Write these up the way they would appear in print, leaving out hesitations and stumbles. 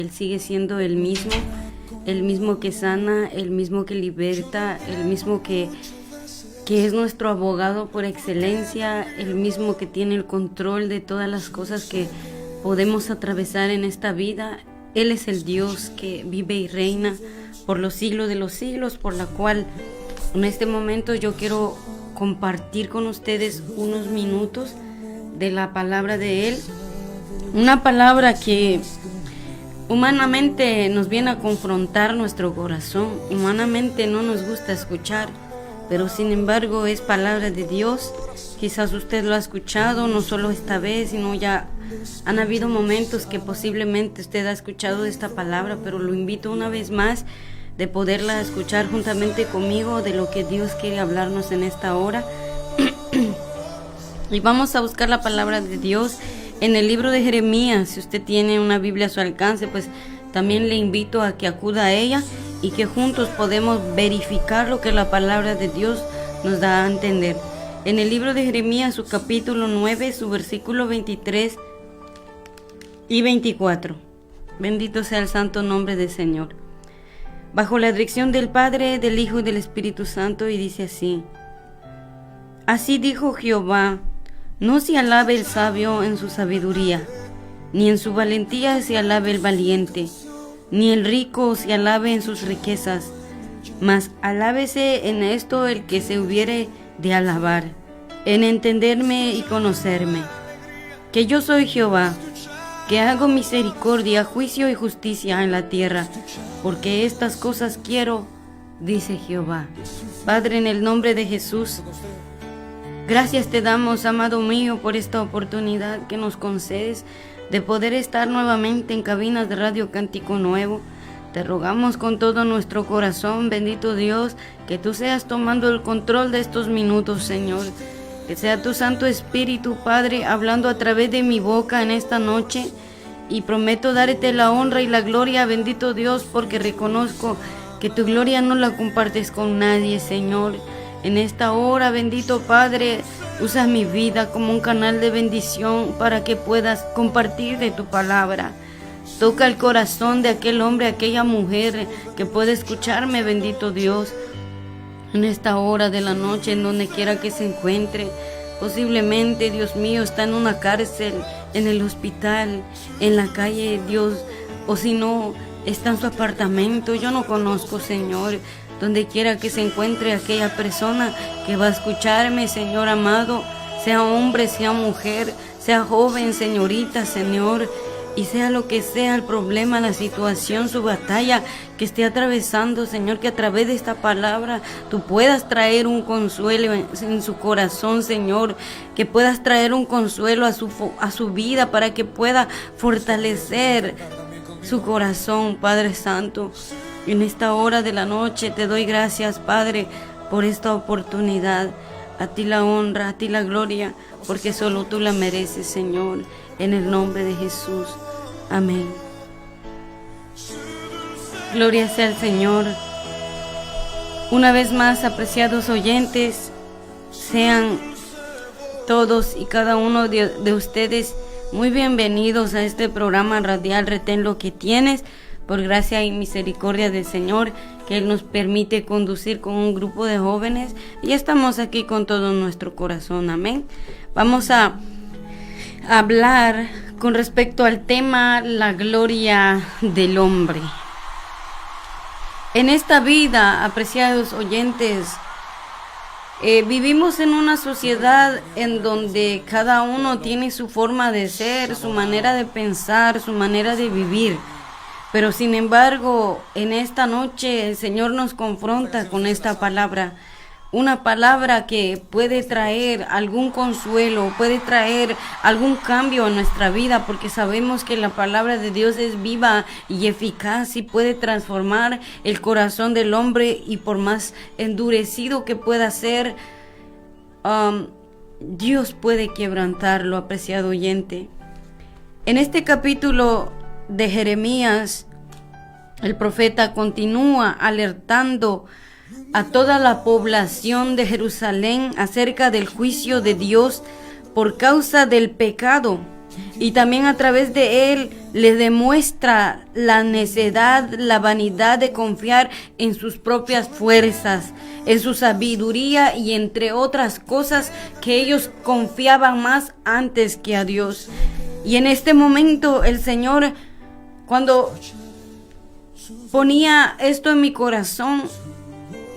Él sigue siendo el mismo que sana, el mismo que liberta, el mismo que es nuestro abogado por excelencia, el mismo que tiene el control de todas las cosas que podemos atravesar en esta vida. Él es el Dios que vive y reina por los siglos de los siglos, por la cual en este momento yo quiero compartir con ustedes unos minutos de la palabra de Él. Una palabra que humanamente nos viene a confrontar nuestro corazón. Humanamente no nos gusta escuchar, pero sin embargo es palabra de Dios. Quizás usted lo ha escuchado, no solo esta vez, sino ya han habido momentos que posiblemente usted ha escuchado esta palabra, pero lo invito una vez más de poderla escuchar juntamente conmigo de lo que Dios quiere hablarnos en esta hora. Y vamos a buscar la palabra de Dios en el libro de Jeremías. Si usted tiene una Biblia a su alcance, pues también le invito a que acuda a ella y que juntos podemos verificar lo que la palabra de Dios nos da a entender. En el libro de Jeremías, su capítulo 9, su versículo 23 y 24. Bendito sea el santo nombre del Señor. Bajo la dirección del Padre, del Hijo y del Espíritu Santo, y dice así: Así dijo Jehová, no se alabe el sabio en su sabiduría, ni en su valentía se alabe el valiente, ni el rico se alabe en sus riquezas, mas alábese en esto el que se hubiere de alabar, en entenderme y conocerme, que yo soy Jehová, que hago misericordia, juicio y justicia en la tierra, porque estas cosas quiero, dice Jehová. Padre, en el nombre de Jesús, gracias te damos, amado mío, por esta oportunidad que nos concedes de poder estar nuevamente en cabinas de Radio Cántico Nuevo. Te rogamos con todo nuestro corazón, bendito Dios, que tú seas tomando el control de estos minutos, Señor. Que sea tu Santo Espíritu, Padre, hablando a través de mi boca en esta noche. Y prometo darte la honra y la gloria, bendito Dios, porque reconozco que tu gloria no la compartes con nadie, Señor. En esta hora, bendito Padre, usa mi vida como un canal de bendición para que puedas compartir de tu palabra. Toca el corazón de aquel hombre, aquella mujer que puede escucharme, bendito Dios, en esta hora de la noche, en donde quiera que se encuentre. Posiblemente, Dios mío, está en una cárcel, en el hospital, en la calle, Dios, o si no, está en su apartamento. Yo no conozco, Señor. Donde quiera que se encuentre aquella persona que va a escucharme, Señor amado, sea hombre, sea mujer, sea joven, señorita, Señor, y sea lo que sea el problema, la situación, su batalla que esté atravesando, Señor, que a través de esta palabra tú puedas traer un consuelo en su corazón, Señor, que puedas traer un consuelo a su vida para que pueda fortalecer su corazón, Padre Santo. En esta hora de la noche te doy gracias, Padre, por esta oportunidad. A ti la honra, a ti la gloria, porque solo tú la mereces, Señor, en el nombre de Jesús. Amén. Gloria sea al Señor. Una vez más, apreciados oyentes, sean todos y cada uno de ustedes muy bienvenidos a este programa radial Retén lo que tienes, por gracia y misericordia del Señor, que Él nos permite conducir con un grupo de jóvenes, y estamos aquí con todo nuestro corazón. Amén. Vamos a hablar con respecto al tema la gloria del hombre. En esta vida, apreciados oyentes, vivimos en una sociedad en donde cada uno tiene su forma de ser, su manera de pensar, su manera de vivir. Pero sin embargo, en esta noche el Señor nos confronta con esta palabra, una palabra que puede traer algún consuelo, puede traer algún cambio en nuestra vida, porque sabemos que la palabra de Dios es viva y eficaz y puede transformar el corazón del hombre, y por más endurecido que pueda ser, Dios puede quebrantarlo, apreciado oyente. En este capítulo de Jeremías, el profeta continúa alertando a toda la población de Jerusalén acerca del juicio de Dios por causa del pecado Y también a través de él le demuestra la necedad, la vanidad de confiar en sus propias fuerzas, en su sabiduría y entre otras cosas que ellos confiaban más antes que a Dios. Y en este momento el Señor, cuando ponía esto en mi corazón,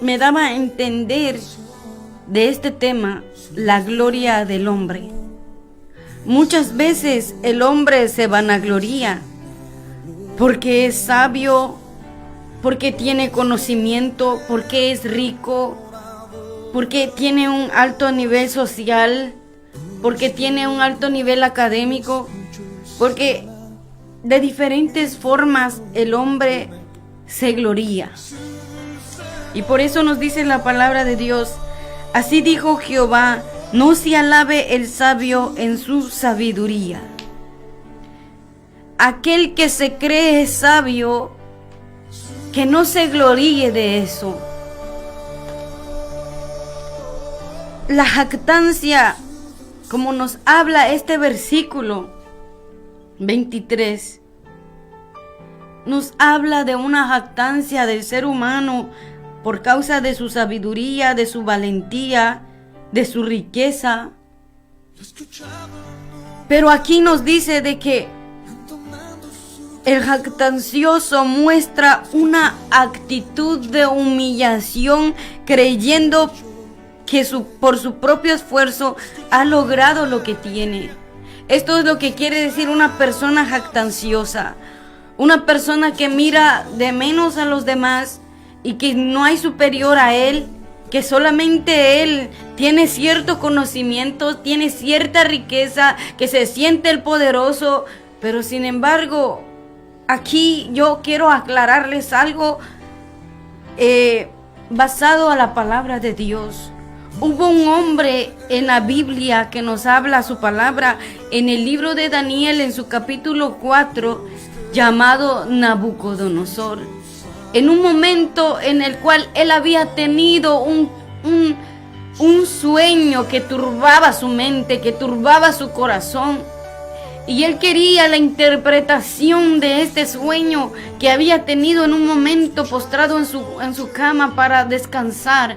me daba a entender de este tema, la gloria del hombre. Muchas veces el hombre se vanagloria porque es sabio, porque tiene conocimiento, porque es rico, porque tiene un alto nivel social, porque tiene un alto nivel académico, porque de diferentes formas el hombre se gloria. Y por eso nos dice la palabra de Dios: así dijo Jehová, no se alabe el sabio en su sabiduría. Aquel que se cree sabio, que no se gloríe de eso. La jactancia, como nos habla este versículo 23, nos habla de una jactancia del ser humano por causa de su sabiduría, de su valentía, de su riqueza. Pero aquí nos dice de que el jactancioso muestra una actitud de humillación, creyendo que por su propio esfuerzo ha logrado lo que tiene. Esto es lo que quiere decir una persona jactanciosa, una persona que mira de menos a los demás y que no hay superior a él, que solamente él tiene cierto conocimiento, tiene cierta riqueza, que se siente el poderoso. Pero sin embargo, aquí yo quiero aclararles algo basado a la palabra de Dios. Hubo un hombre en la Biblia que nos habla su palabra en el libro de Daniel, en su capítulo 4, llamado Nabucodonosor. En un momento en el cual él había tenido un sueño que turbaba su mente, que turbaba su corazón. Y él quería la interpretación de este sueño que había tenido en un momento postrado en su cama para descansar.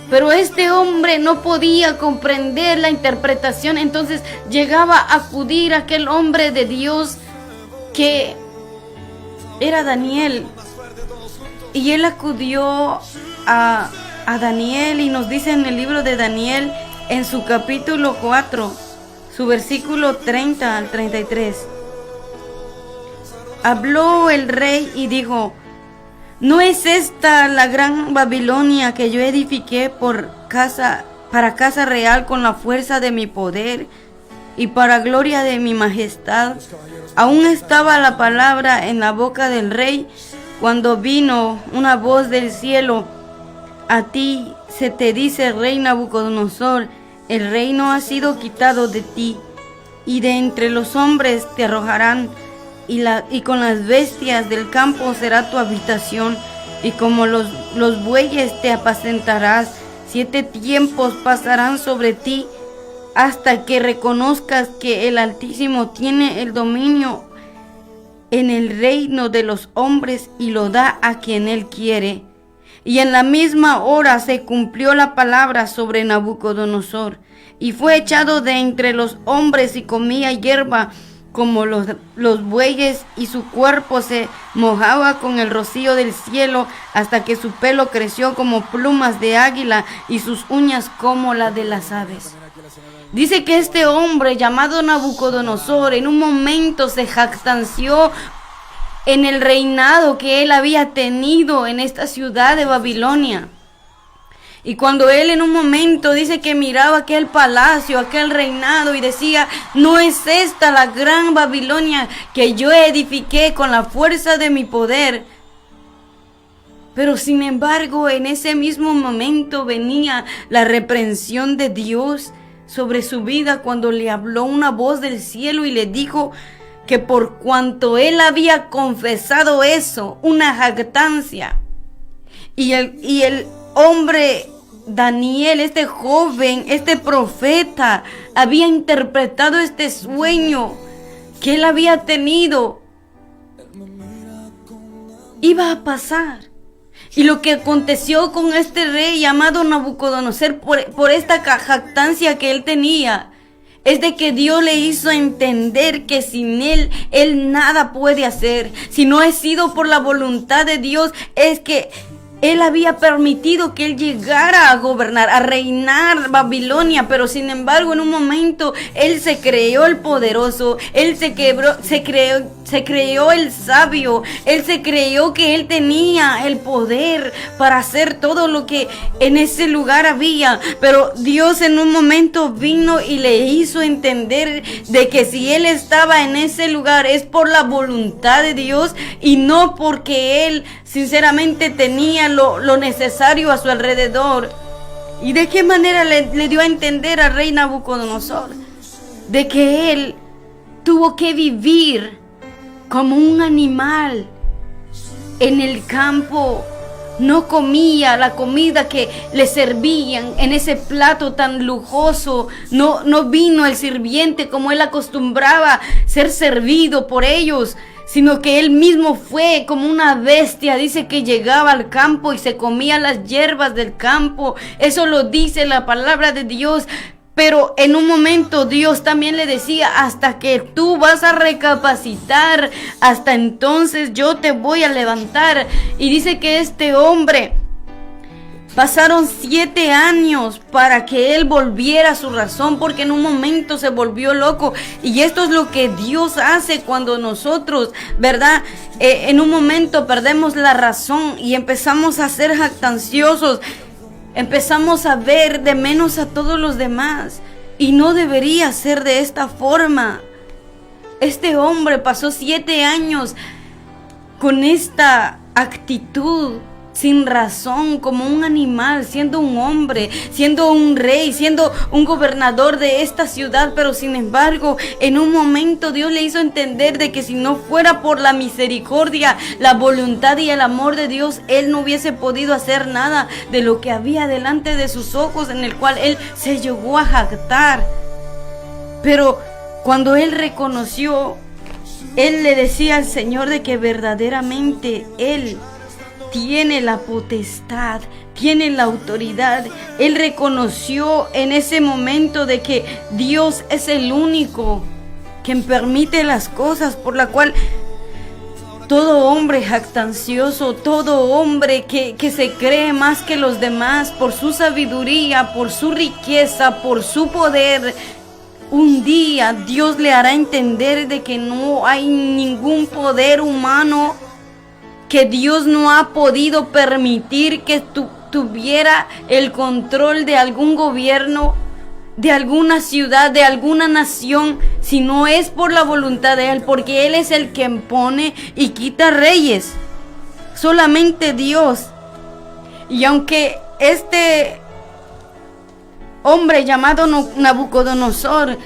Pero este hombre no podía comprender la interpretación. Entonces llegaba a acudir a aquel hombre de Dios que era Daniel. Y él acudió a Daniel, y nos dice en el libro de Daniel, en su capítulo 4, su versículo 30 al 33. Habló el rey y dijo: ¿no es esta la gran Babilonia que yo edifiqué para casa real con la fuerza de mi poder y para gloria de mi majestad? Aún estaba la palabra en la boca del rey cuando vino una voz del cielo: a ti se te dice, rey Nabucodonosor, el reino ha sido quitado de ti, y de entre los hombres te arrojarán, y con las bestias del campo será tu habitación, y como los bueyes te apacentarás. 7 tiempos pasarán sobre ti, hasta que reconozcas que el Altísimo tiene el dominio en el reino de los hombres y lo da a quien él quiere. Y en la misma hora se cumplió la palabra sobre Nabucodonosor, y fue echado de entre los hombres y comía hierba como los bueyes, y su cuerpo se mojaba con el rocío del cielo, hasta que su pelo creció como plumas de águila y sus uñas como la de las aves. Dice que este hombre llamado Nabucodonosor en un momento se jactanció en el reinado que él había tenido en esta ciudad de Babilonia. Y cuando él en un momento dice que miraba aquel palacio, aquel reinado, y decía: ¿no es esta la gran Babilonia que yo edifiqué con la fuerza de mi poder? Pero sin embargo, en ese mismo momento venía la reprensión de Dios sobre su vida, cuando le habló una voz del cielo y le dijo que por cuanto él había confesado eso, una jactancia, y el hombre Daniel, este joven, este profeta, había interpretado este sueño que él había tenido, iba a pasar. Y lo que aconteció con este rey llamado Nabucodonosor por esta jactancia que él tenía, es de que Dios le hizo entender que sin él nada puede hacer. Si no ha sido por la voluntad de Dios, es que él había permitido que él llegara a gobernar, a reinar Babilonia, pero sin embargo en un momento él se creyó el poderoso, él se creyó el sabio, él se creyó que él tenía el poder para hacer todo lo que en ese lugar había, pero Dios en un momento vino y le hizo entender de que si él estaba en ese lugar es por la voluntad de Dios y no porque él sinceramente tenía lo necesario a su alrededor. ¿Y de qué manera le dio a entender al rey Nabucodonosor? De que él tuvo que vivir como un animal en el campo. No comía la comida que le servían en ese plato tan lujoso. No vino el sirviente como él acostumbraba ser servido por ellos, sino que él mismo fue como una bestia. Dice que llegaba al campo y se comía las hierbas del campo. Eso lo dice la palabra de Dios. Pero en un momento Dios también le decía, hasta que tú vas a recapacitar, hasta entonces yo te voy a levantar. Y dice que este hombre, pasaron 7 años para que él volviera a su razón, porque en un momento se volvió loco. Y esto es lo que Dios hace cuando nosotros, ¿verdad? En un momento perdemos la razón y empezamos a ser jactanciosos. Empezamos a ver de menos a todos los demás. Y no debería ser de esta forma. Este hombre pasó 7 años con esta actitud, sin razón, como un animal, siendo un hombre, siendo un rey, siendo un gobernador de esta ciudad. Pero sin embargo, en un momento Dios le hizo entender de que si no fuera por la misericordia, la voluntad y el amor de Dios, él no hubiese podido hacer nada de lo que había delante de sus ojos, en el cual él se llegó a jactar. Pero cuando él reconoció, él le decía al Señor de que verdaderamente él tiene la potestad, tiene la autoridad. Él reconoció en ese momento de que Dios es el único quien permite las cosas, por la cual todo hombre jactancioso, todo hombre que se cree más que los demás por su sabiduría, por su riqueza, por su poder, un día Dios le hará entender de que no hay ningún poder humano, que Dios no ha podido permitir que tuviera el control de algún gobierno, de alguna ciudad, de alguna nación, si no es por la voluntad de Él, porque Él es el que pone y quita reyes. Solamente Dios. Y aunque este hombre llamado Nabucodonosor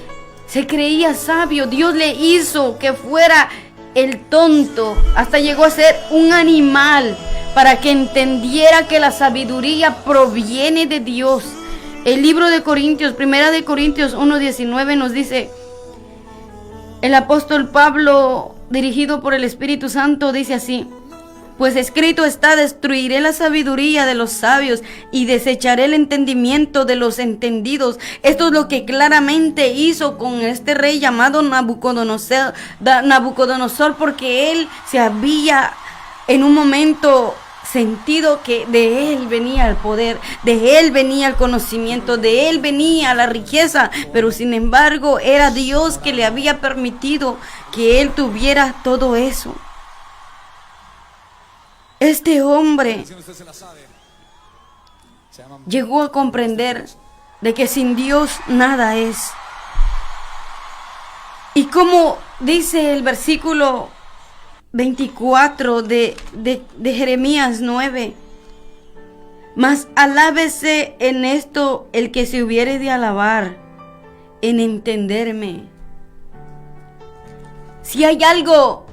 se creía sabio, Dios le hizo que fuera el tonto, hasta llegó a ser un animal, para que entendiera que la sabiduría proviene de Dios. El libro de Corintios, 1 Corintios 1:19 nos dice, el apóstol Pablo, dirigido por el Espíritu Santo, dice así: pues escrito está, destruiré la sabiduría de los sabios y desecharé el entendimiento de los entendidos. Esto es lo que claramente hizo con este rey llamado Nabucodonosor, porque él se había en un momento sentido que de él venía el poder, de él venía el conocimiento, de él venía la riqueza, pero sin embargo era Dios que le había permitido que él tuviera todo eso. Este hombre llegó a comprender de que sin Dios nada es. Y como dice el versículo 24 de Jeremías 9, mas alábese en esto el que se hubiere de alabar, en entenderme. Si hay algo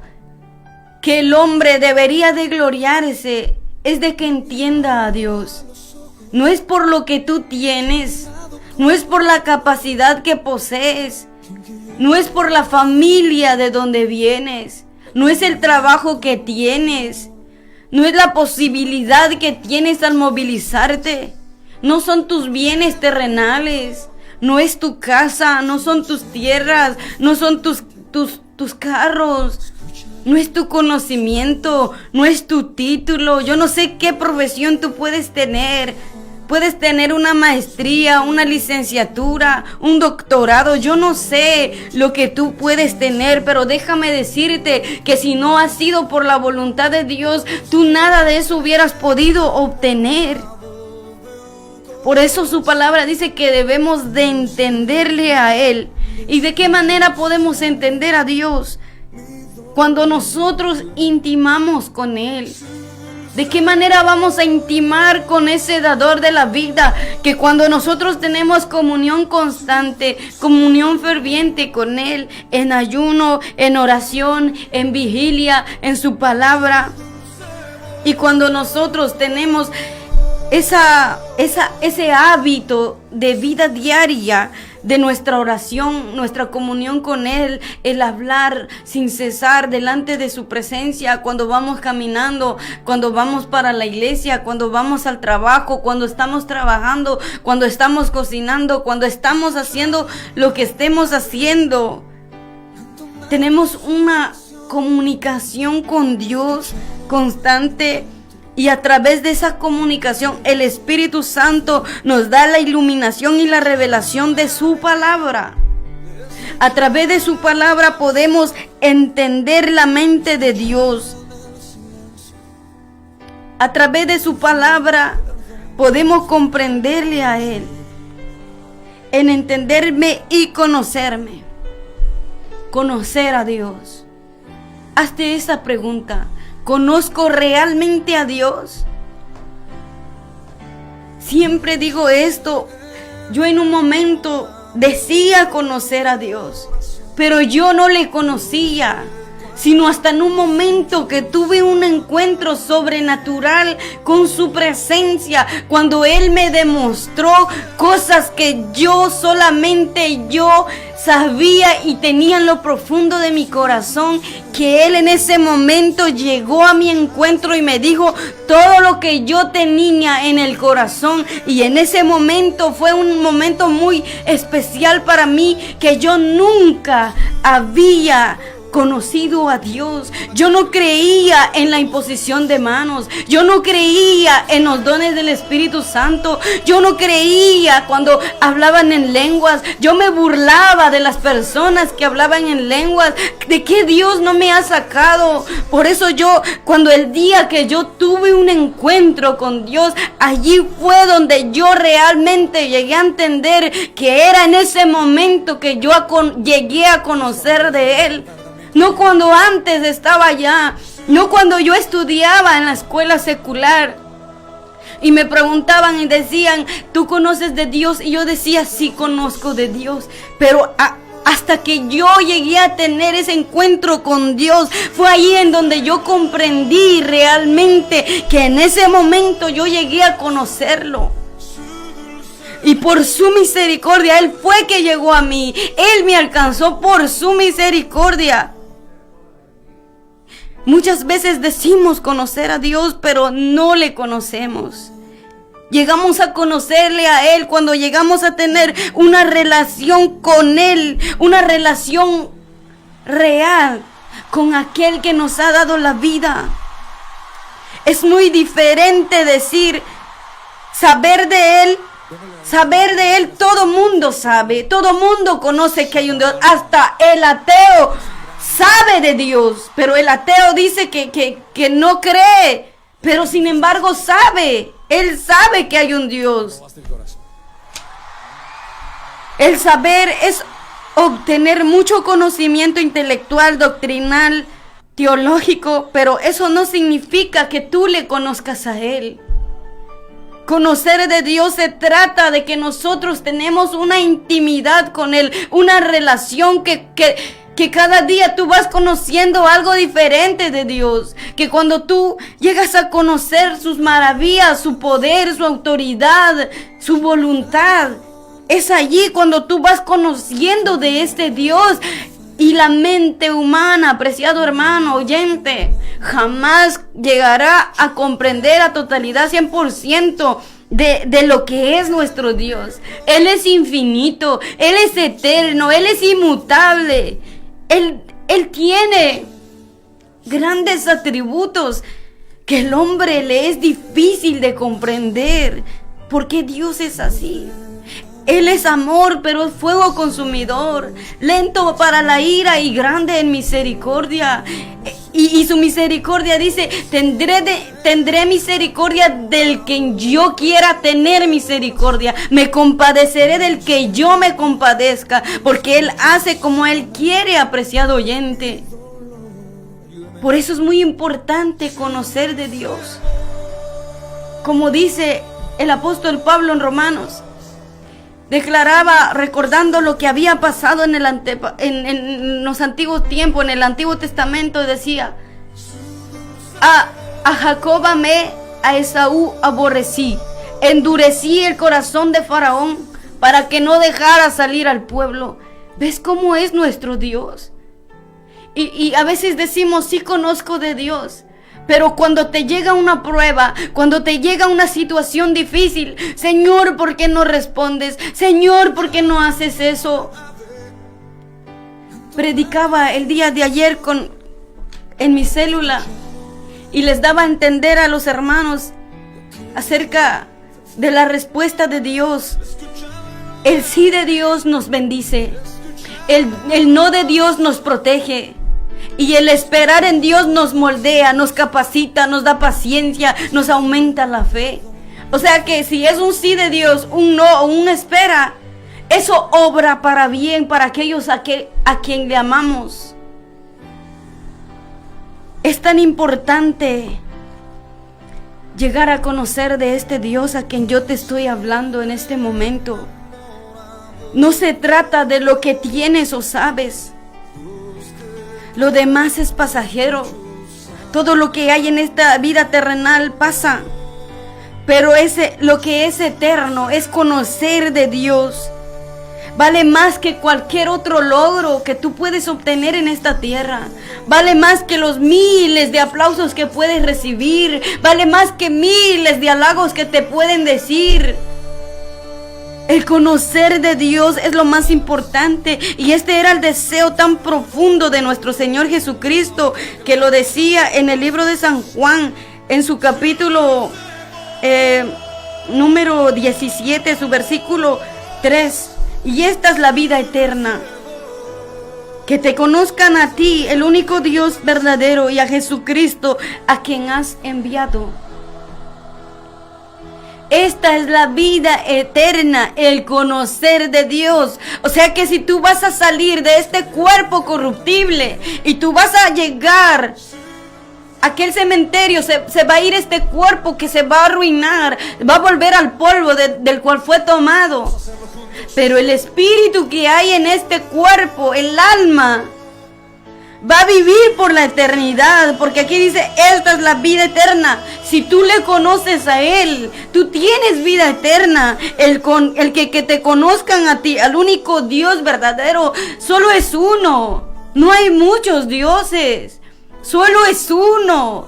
que el hombre debería de gloriarse, es de que entienda a Dios. No es por lo que tú tienes, no es por la capacidad que posees, no es por la familia de donde vienes, no es el trabajo que tienes, no es la posibilidad que tienes al movilizarte, no son tus bienes terrenales, no es tu casa, no son tus tierras, no son tus carros, no es tu conocimiento, no es tu título. Yo no sé qué profesión tú puedes tener. Puedes tener una maestría, una licenciatura, un doctorado. Yo no sé lo que tú puedes tener, pero déjame decirte que si no ha sido por la voluntad de Dios, tú nada de eso hubieras podido obtener. Por eso su palabra dice que debemos de entenderle a Él. ¿Y de qué manera podemos entender a Dios? Cuando nosotros intimamos con Él. ¿De qué manera vamos a intimar con ese dador de la vida? Que cuando nosotros tenemos comunión constante, comunión ferviente con Él, en ayuno, en oración, en vigilia, en su palabra. Y cuando nosotros tenemos ese hábito de vida diaria, de nuestra oración, nuestra comunión con Él, el hablar sin cesar delante de su presencia, cuando vamos caminando, cuando vamos para la iglesia, cuando vamos al trabajo, cuando estamos trabajando, cuando estamos cocinando, cuando estamos haciendo lo que estemos haciendo. Tenemos una comunicación con Dios constante. Y a través de esa comunicación, el Espíritu Santo nos da la iluminación y la revelación de su palabra. A través de su palabra podemos entender la mente de Dios. A través de su palabra podemos comprenderle a Él. En entenderme y conocerme. Conocer a Dios. Hazte esa pregunta. ¿Conozco realmente a Dios? Siempre digo esto. Yo en un momento decía conocer a Dios, pero yo no le conocía, sino hasta en un momento que tuve un encuentro sobrenatural con su presencia, cuando Él me demostró cosas que solamente yo sabía y tenía en lo profundo de mi corazón, que Él en ese momento llegó a mi encuentro y me dijo todo lo que yo tenía en el corazón. Y en ese momento fue un momento muy especial para mí, que yo nunca había conocido a Dios. Yo no creía en la imposición de manos. Yo no creía en los dones del Espíritu Santo. Yo no creía cuando hablaban en lenguas. Yo me burlaba de las personas que hablaban en lenguas. ¿De qué Dios no me ha sacado? Por eso yo, cuando el día que yo tuve un encuentro con Dios, allí fue donde yo realmente llegué a entender que era en ese momento que yo llegué a conocer de Él. No cuando antes estaba allá, no cuando yo estudiaba en la escuela secular y me preguntaban y decían, ¿tú conoces de Dios? Y yo decía, sí conozco de Dios, pero hasta que yo llegué a tener ese encuentro con Dios, fue ahí en donde yo comprendí realmente que en ese momento yo llegué a conocerlo. Y por su misericordia, Él fue que llegó a mí. Él me alcanzó por su misericordia. Muchas veces decimos conocer a Dios, pero no le conocemos. Llegamos a conocerle a Él cuando llegamos a tener una relación con Él, una relación real con aquel que nos ha dado la vida. Es muy diferente decir, saber de Él, todo mundo sabe, todo mundo conoce que hay un Dios, hasta el ateo sabe de Dios, pero el ateo dice que no cree, pero sin embargo sabe, él sabe que hay un Dios. El saber es obtener mucho conocimiento intelectual, doctrinal, teológico, pero eso no significa que tú le conozcas a Él. Conocer de Dios se trata de que nosotros tenemos una intimidad con Él, una relación que Que cada día tú vas conociendo algo diferente de Dios. Que cuando tú llegas a conocer sus maravillas, su poder, su autoridad, su voluntad, es allí cuando tú vas conociendo de este Dios. Y la mente humana, apreciado hermano, oyente, jamás llegará a comprender a totalidad 100% de lo que es nuestro Dios. Él es infinito, Él es eterno, Él es inmutable. Él tiene grandes atributos que el hombre le es difícil de comprender. ¿Por qué Dios es así? Él es amor, pero es fuego consumidor, lento para la ira y grande en misericordia. Y su misericordia dice, tendré misericordia del que yo quiera tener misericordia. Me compadeceré del que yo me compadezca, porque Él hace como Él quiere, apreciado oyente. Por eso es muy importante conocer de Dios. Como dice el apóstol Pablo en Romanos, declaraba, recordando lo que había pasado en los antiguos tiempos, en el Antiguo Testamento, decía: a Jacob amé, a Esaú aborrecí, endurecí el corazón de Faraón para que no dejara salir al pueblo. ¿Ves cómo es nuestro Dios? Y a veces decimos, sí conozco de Dios. Pero cuando te llega una prueba, cuando te llega una situación difícil, Señor, ¿por qué no respondes? Señor, ¿por qué no haces eso? Predicaba el día de ayer en mi célula y les daba a entender a los hermanos acerca de la respuesta de Dios. El sí de Dios nos bendice. El no de Dios nos protege. Y el esperar en Dios nos moldea, nos capacita, nos da paciencia, nos aumenta la fe. O sea que si es un sí de Dios, un no o un espera, eso obra para bien para aquellos a quien le amamos. Es tan importante llegar a conocer de este Dios a quien yo te estoy hablando en este momento. No se trata de lo que tienes o sabes. Lo demás es pasajero. Todo lo que hay en esta vida terrenal pasa. Pero lo que es eterno es conocer de Dios. Vale más que cualquier otro logro que tú puedes obtener en esta tierra. Vale más que los miles de aplausos que puedes recibir. Vale más que miles de halagos que te pueden decir. El conocer de Dios es lo más importante. Y este era el deseo tan profundo de nuestro Señor Jesucristo, que lo decía en el libro de San Juan, en su capítulo número 17, su versículo 3. Y esta es la vida eterna: que te conozcan a ti, el único Dios verdadero, y a Jesucristo, a quien has enviado. Esta es la vida eterna, el conocer de Dios. O sea que si tú vas a salir de este cuerpo corruptible y tú vas a llegar a aquel cementerio, se va a ir este cuerpo que se va a arruinar, va a volver al polvo del cual fue tomado. Pero el espíritu que hay en este cuerpo, el alma, va a vivir por la eternidad, porque aquí dice, esta es la vida eterna. Si tú le conoces a Él, tú tienes vida eterna. El que te conozcan a ti, al único Dios verdadero, solo es uno. No hay muchos dioses, solo es uno.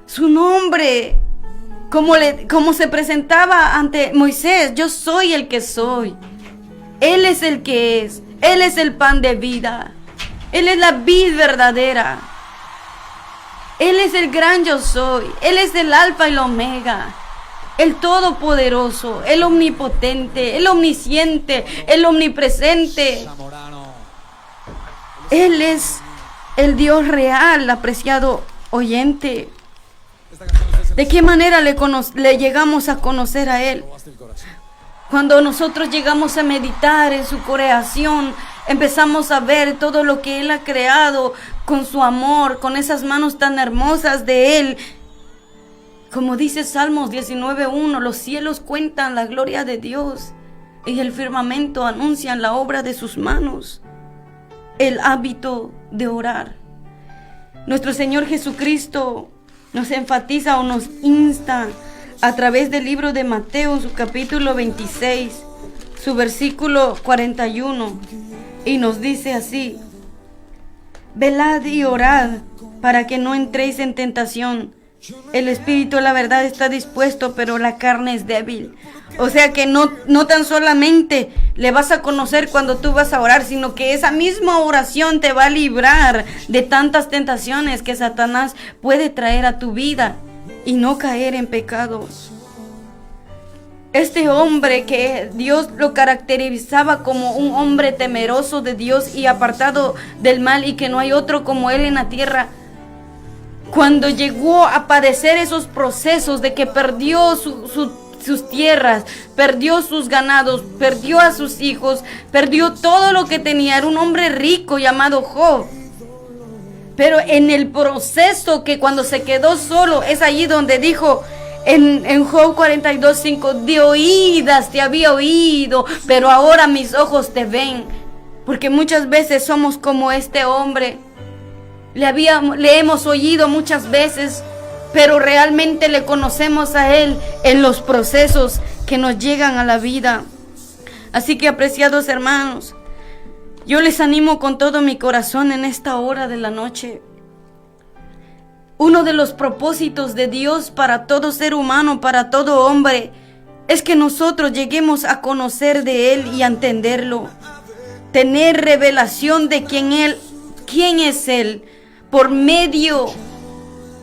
Su nombre, como se presentaba ante Moisés: yo soy el que soy. Él es el que es. Él es el pan de vida. Él es la vid verdadera. Él es el gran yo soy. Él es el alfa y el omega. El todopoderoso, el omnipotente, el omnisciente, el omnipresente. Él es el Dios real, apreciado oyente. ¿De qué manera le llegamos a conocer a Él? Cuando nosotros llegamos a meditar en su creación, empezamos a ver todo lo que Él ha creado con su amor, con esas manos tan hermosas de Él. Como dice Salmos 19:1, los cielos cuentan la gloria de Dios y el firmamento anuncian la obra de sus manos. el hábito de orar. Nuestro Señor Jesucristo nos enfatiza o nos insta a través del libro de Mateo, su capítulo 26, su versículo 41, y nos dice así: velad y orad para que no entréis en tentación. El espíritu, la verdad, está dispuesto, pero la carne es débil. O sea que no tan solamente le vas a conocer cuando tú vas a orar, sino que esa misma oración te va a librar de tantas tentaciones que Satanás puede traer a tu vida y no caer en pecado. Este hombre que Dios lo caracterizaba como un hombre temeroso de Dios y apartado del mal, y que no hay otro como él en la tierra, cuando llegó a padecer esos procesos de que perdió sus tierras, perdió sus ganados, perdió a sus hijos, perdió todo lo que tenía, era un hombre rico llamado Job. Pero en el proceso, que cuando se quedó solo, es allí donde dijo en Job 42:5: de oídas te había oído, pero ahora mis ojos te ven. Porque muchas veces somos como este hombre. Le hemos oído muchas veces, pero realmente le conocemos a Él en los procesos que nos llegan a la vida. Así que, apreciados hermanos, yo les animo con todo mi corazón en esta hora de la noche. Uno de los propósitos de Dios para todo ser humano, para todo hombre, es que nosotros lleguemos a conocer de Él y a entenderlo. Tener revelación de quién es Él, por medio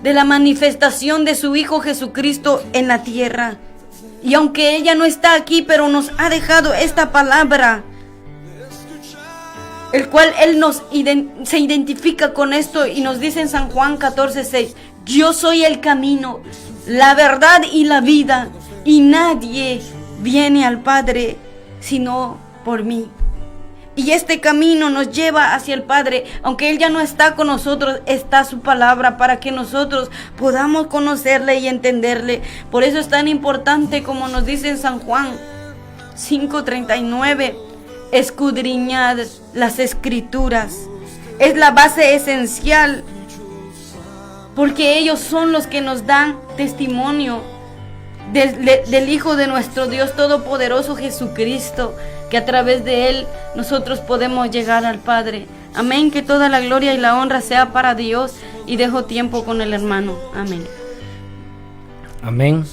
de la manifestación de su Hijo Jesucristo en la tierra. Y aunque ella no está aquí, pero nos ha dejado esta palabra, el cual Él se identifica con esto y nos dice en San Juan 14:6: yo soy el camino, la verdad y la vida, y nadie viene al Padre sino por mí. Y este camino nos lleva hacia el Padre. Aunque Él ya no está con nosotros, está su palabra para que nosotros podamos conocerle y entenderle. Por eso es tan importante, como nos dice en San Juan 5:39, escudriñad las Escrituras. Es la base esencial, porque ellos son los que nos dan testimonio del Hijo de nuestro Dios Todopoderoso, Jesucristo, que a través de Él nosotros podemos llegar al Padre. Amén. Que toda la gloria y la honra sea para Dios. Y dejo tiempo con el hermano. Amén. Amén.